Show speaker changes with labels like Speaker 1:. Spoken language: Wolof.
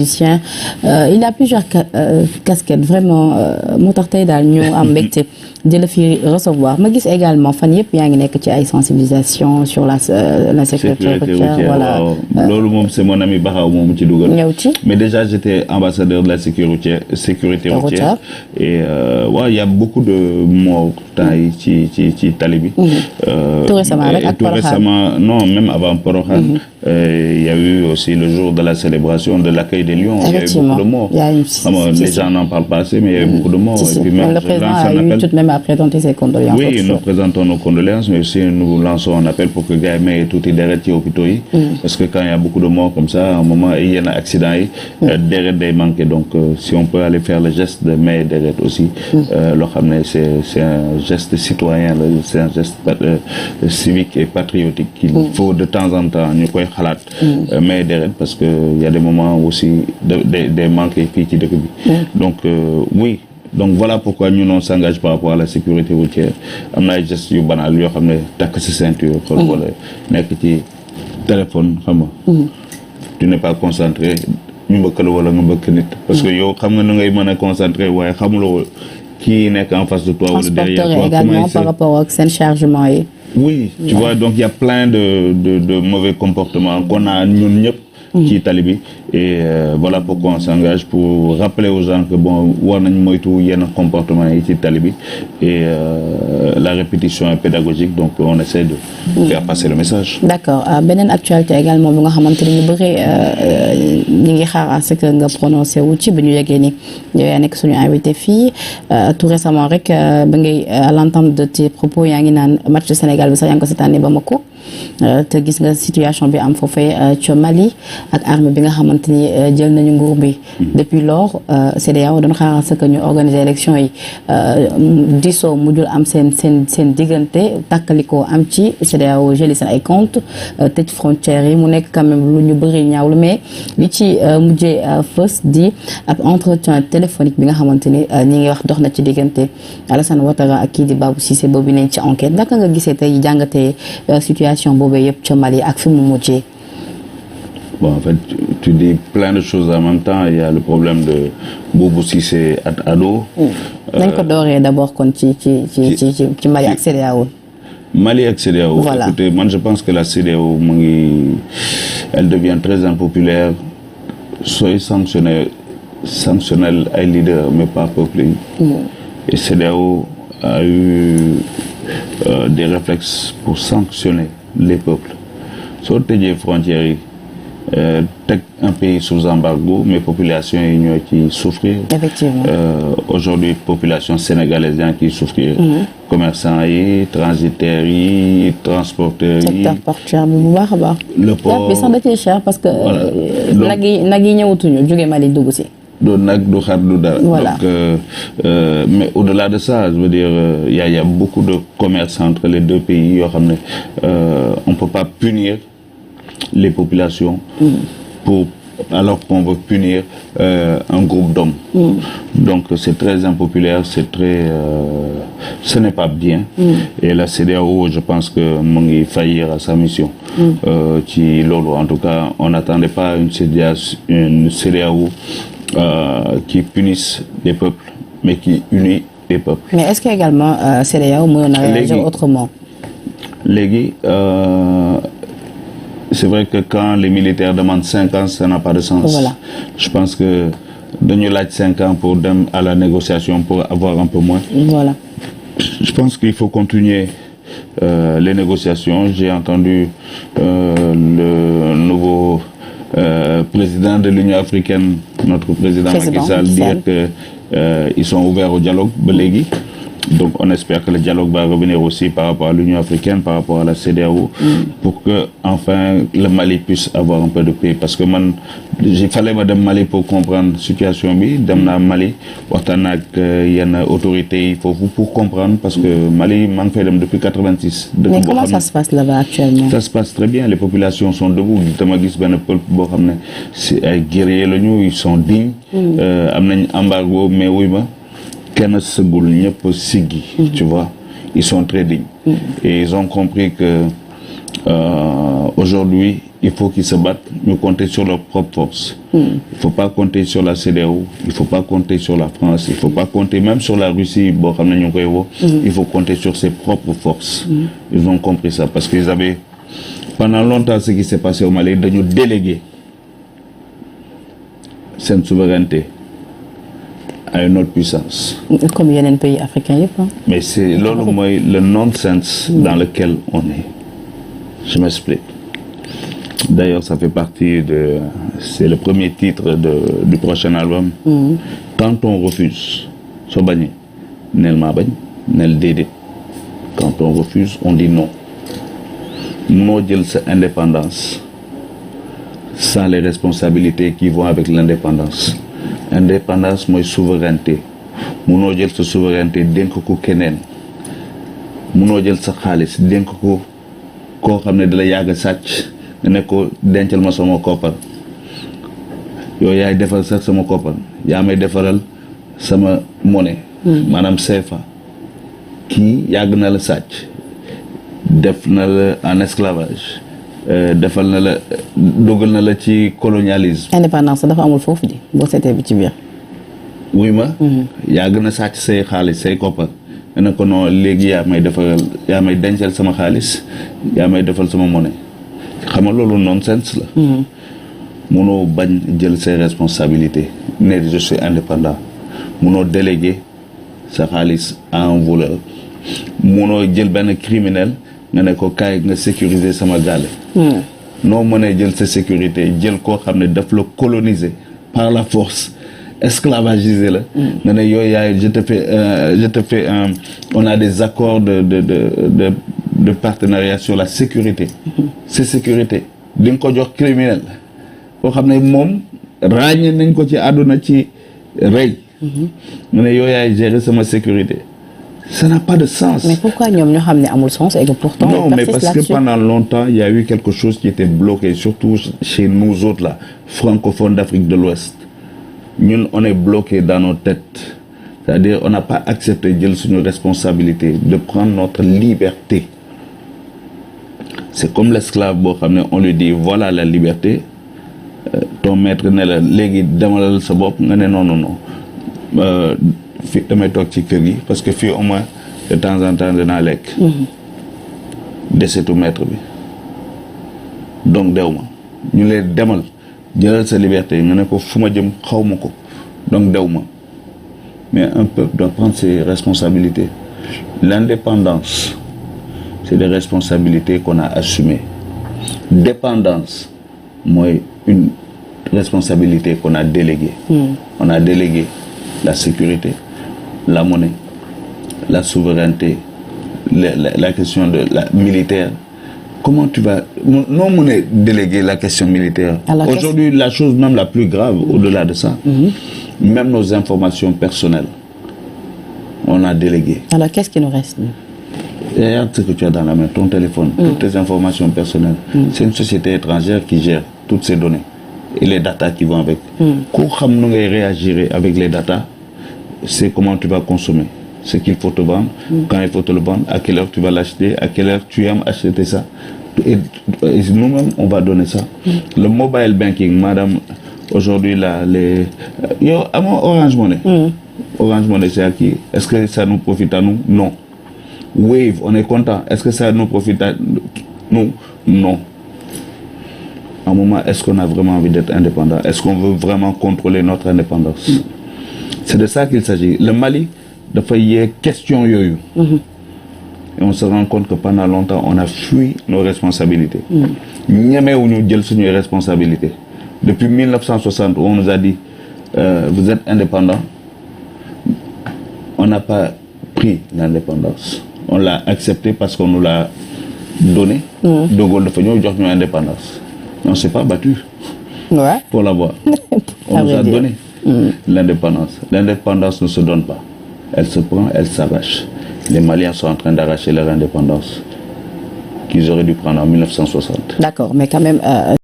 Speaker 1: Il a plusieurs casquettes vraiment moo tax tey daal ñu am mbégte di la fi recevoir ma gis également fan yëpp yaa ngi nekk ci ay sensibilisation sur la sécurité routière voilà.
Speaker 2: loolu moom c'est mon ami Baxaw moom ci dugal.
Speaker 1: ñëw ci
Speaker 2: mais déjà j'étais ambassadeur de la sécurité routière et il y a beaucoup de morts temps yi ci tali bi.
Speaker 1: tout récemment rek ak
Speaker 2: Porokhane non même avant Porokhane. Il y a eu aussi le jour de la célébration de l'accueil des lions. Il y a eu beaucoup de morts. Les gens n'en parlent pas assez, mais il y a eu beaucoup de morts.
Speaker 1: Et puis même, le président a eu tout de même à présenter ses condoléances.
Speaker 2: Oui, nous présentons nos condoléances, mais aussi nous lançons un appel pour que gars aient tout et derrière les hôpitaux. Parce que quand il y a beaucoup de morts comme ça, à un moment, il y a un accident, derrière des manqués. Donc, si on peut aller faire le geste de mai derrière aussi, c'est un geste citoyen, c'est un geste civique et patriotique qu'il faut de temps en temps. Mais derrière parce que il y a des moments aussi des manques et puis donc oui donc voilà pourquoi nous on s'engage par rapport à la sécurité routière am na ay gestes yu banal yoo xam ne takk ci ceinture xool wala nekk ci téléphone xam nga tu n'es pas concentré ñu mbëkk la wala nga mbëkk nit parce que yow xam nga nu ngay mën a concentré waaye xamuloo kii nekk en face de toi wala derrière toi
Speaker 1: également par rapport ak seen chargement yi.
Speaker 2: Oui, tu vois, donc il y a plein de mauvais comportements qu'on a ñun ñëpp ci tali bi et voilà pourquoi on s'engage pour rappeler aux gens que bon war nañ moytu yenn comportement yi ci tali bi et la répétition est pédagogique donc on essaie de faire passer le message. D'accord.
Speaker 1: Beneen actualité également bu nga xamante ni ñu bëri ñi ngi xaar à ce que nga prononcé wu ci bi ñu yegee ni yow yaa nekk suñu invité fii tout récemment rek ba ngay à l'entame de tes propos yaa ngi naan match du Sénégal bi sax yaa ngi ko seetaanee Bamako te gis nga situation bi am foofee ci Mali ak armée bi nga xamante ni jël nañu nguur bi depuis lors CEDEAO doon xaaral ce que ñu organiser élection yi diisoo mujjul am seen diggante tàkkalikoo am ci CEDEAO jëli seen ay compte tëj frontières yi mu nekk quand même lu ñu bëri ñaawlu mais li ci mujjee fës di ab entretien téléphonique bi nga xamante ni ñi ngi wax dox na ci diggante Alassane Ouattara ak kii di Babou Cissé boobu nañ ci enquête naka nga gisee tey jàngatee situation boobee yëpp ca Mali ak fi mu mujjee.
Speaker 2: Bon, en fait, tu dis plein de choses en même temps. Il y a le problème de Boubou Cissé ado.
Speaker 1: nañ ko dooree d'abord kon ci Mali ak CEDEAO.
Speaker 2: Mali ak CEDEAO.
Speaker 1: Voilà.
Speaker 2: Écoutez, moi je pense que la CEDEAO elle devient très impopulaire. Soyez sanctionnel ay leader mais pas peuple. Et CEDEAO a eu des réflexes pour sanctionner les peuples. Soo tëjee frontières yi teg un pays sous embargo mais population yi ñoo ci souffrir.
Speaker 1: Effectivement.
Speaker 2: Aujourd'hui population sénégalaise yaa ngi ciy souffrir. Commerçants yi transitaires yi transporteurs yi.
Speaker 1: secteur portuaire bi bu baax a baax.
Speaker 2: le port
Speaker 1: bi sax da ciy cher parce que. nag yi ñëwatuñu jóge Mali dugg si.
Speaker 2: du nag du xar du dara.
Speaker 1: Voilà.
Speaker 2: Donc mais au-delà de ça je veux dire il y a beaucoup de commerce entre les deux pays yoo xam ne on peut pas punir les populations alors qu'on veut punir un groupe d'hommes. Donc c'est très impopulaire, c'est très ce n'est pas bien. Et la CEDEAO je pense que mu ngi faillir à sa mission. Ci loolu en tout cas on n'attendait pas une CEDEAO qui punisse les peuples mais qui unit les peuples.
Speaker 1: Mais est-ce que également CEDEAO mënoon na réagir autrement?
Speaker 2: Léegi c'est vrai que quand les militaires demandent 5 ans ça n'a pas de sens.
Speaker 1: Voilà.
Speaker 2: Je pense que dañu laaj 5 ans pour dem à la négociation pour avoir un peu moins.
Speaker 1: Voilà.
Speaker 2: Je pense qu'il faut continuer les négociations. J'ai entendu le nouveau président de l'Union africaine, notre président Macky Sall, dire que ils sont ouverts au dialogue ba léegi. Donc on espère que le dialogue va revenir aussi par rapport à l'Union africaine, par rapport à la CEDEAO, pour que enfin le Mali puisse avoir un peu de paix. Parce que il fallait ma dem Mali pour comprendre situation bi dem naa Mali waxtaan ak yenn autorités yi foofu pour comprendre parce que Mali maa ngi fay dem depuis 86.
Speaker 1: Mais comment ça se passe là-bas actuellement? Ça
Speaker 2: se passe très bien, les populations sont debout. dama gis benn peuple boo xam ne c'est ay guerriers lañu, ils sont dignes. Am nañ embargo mais wuy ma kenn sëggul ñëpp siggi. Tu vois, ils sont très dignes. Et ils ont compris que aujourd'hui il faut qu'ils se battent, ñu compter sur leurs propres forces. Il faut pas compter sur la CEDEAO, il faut pas compter sur la France, il faut pas compter même sur la Russie boo xam ne ñu ngi koy woo. Il faut compter sur ses propres forces. Ils ont compris ça parce qu'ils avaient pendant longtemps ce qui s'est passé au Mali dañu délégué seen souveraineté à une autre puissance.
Speaker 1: Comme yeneen pays africains yëpp.
Speaker 2: Mais c'est loolu mooy le nonsense dans lequel on est. Je m'explique. D'ailleurs, ça fait partie c'est le premier titre du prochain album. Quand on refuse, soo bañee neel maa bañ neel déedéet. Quand on refuse, on dit non. Munoo jël sa indépendance sans les responsabilités qui vont avec l'indépendance. Indépendance mooy souveraineté. Munoo jël sa souveraineté dénk ko keneen. Munoo jël sa xaalis dénk ko koo xam ne dala yàgg sàcc nga ne ko dencal ma sama koppar yow yaay defal sax sama koppar yaa may defaral sama monnaie. maanaam CFA. kii yàgg na la sàcc def na la en esclavage defal na la dugal na la ci colonialisme.
Speaker 1: Indépendance dafa amul foofu di boo seetee bi ci biir.
Speaker 2: wuy ma. yàgg na sàcc say xaalis say koppar nga ne ko non léegi yaa may defaral yaa may dencal sama xaalis yaa may defal sama monnaie xam nga loolu nonsense la. munoo bañ jël ses responsabilités ne je suis indépendant munoo déléguer sa xaalis à un voleur munoo jël benn criminel nga ne ko kaay nga sécuriser sama gaale. noo mënee jël sa sécurité jël koo xam ne daf la coloniser par la force esclavagiser la. nga ne yooyu yaay je te fais on a des accords de partenariat sur la sécurité. c'est sécurité di nga ko jox criminel koo xam ne moom ràññee nañ ko ci àdduna ci rey. nga ne yooyu yaay gérer sama sécurité. Ça n'a pas de sens.
Speaker 1: Mais pourquoi ñoom ñoo xam ne amul sens et que pourtant
Speaker 2: non mais parce que pendant longtemps il y a eu quelque chose qui était bloqué surtout chez nous autres là francophones d'Afrique de l'Ouest ñun on est bloqué dans nos têtes c'est-à-dire on n'a pas accepté jël suñu responsabilité de prendre notre liberté. C'est comme l'esclave boo xam ne on lui dit voilà la liberté ton maître ne la léegi demalal sa bopp nga ne non fii damay toog ci kër gi parce que fii au moins de temps en temps dinaa lekk. desetu maître bi donc dew ma ñu leen demal jëlal sa liberté nga ne ko fu ma jëm xaw ma ko donc dew ma mais un peuple doit prendre ses responsabilités. L'indépendance c'est des responsabilités qu'on a assumées. Dépendance mooy une responsabilité qu'on a déléguée. On a délégué la sécurité, la monnaie, la souveraineté, la question de la militaire. Comment tu vas non mener déléguer la question militaire? Aujourd'hui, la chose même la plus grave, au-delà de ça, même nos informations personnelles, on a délégué.
Speaker 1: Alors, qu'est-ce qui nous reste?
Speaker 2: Regarde ce que tu as dans la main, ton téléphone, toutes tes informations personnelles. C'est une société étrangère qui gère toutes ces données et les datas qui vont avec. Quand tu réagir avec les datas, c'est comment tu vas consommer, ce qu'il faut te vendre, quand il faut te le vendre, à quelle heure tu vas l'acheter, à quelle heure tu aimes acheter ça. Et nous-mêmes, on va donner ça. Le mobile banking, madame, aujourd'hui, là, yo, à mon Orange Money. Orange Money, c'est à qui? Est-ce que ça nous profite à nous? Non. Wave, on est content. Est-ce que ça nous profite à nous? Non. À un moment, est-ce qu'on a vraiment envie d'être indépendant? Est-ce qu'on veut vraiment contrôler notre indépendance? C'est de ça qu'il s'agit. Le Mali, il y a question yoyu. Et on se rend compte que pendant longtemps, on a fui nos responsabilités. Nous avons nos responsabilités. Depuis 1960, on nous a dit vous êtes indépendant. On n'a pas pris l'indépendance. On l'a accepté parce qu'on nous l'a donné. De Gaulle de Fagnon, nous avons indépendance. On ne s'est pas battu pour l'avoir. On nous a donné l'indépendance. L'indépendance ne se donne pas. Elle se prend, elle s'arrache. Les Maliens sont en train d'arracher leur indépendance qu'ils auraient dû prendre en 1960.
Speaker 1: D'accord, mais quand même...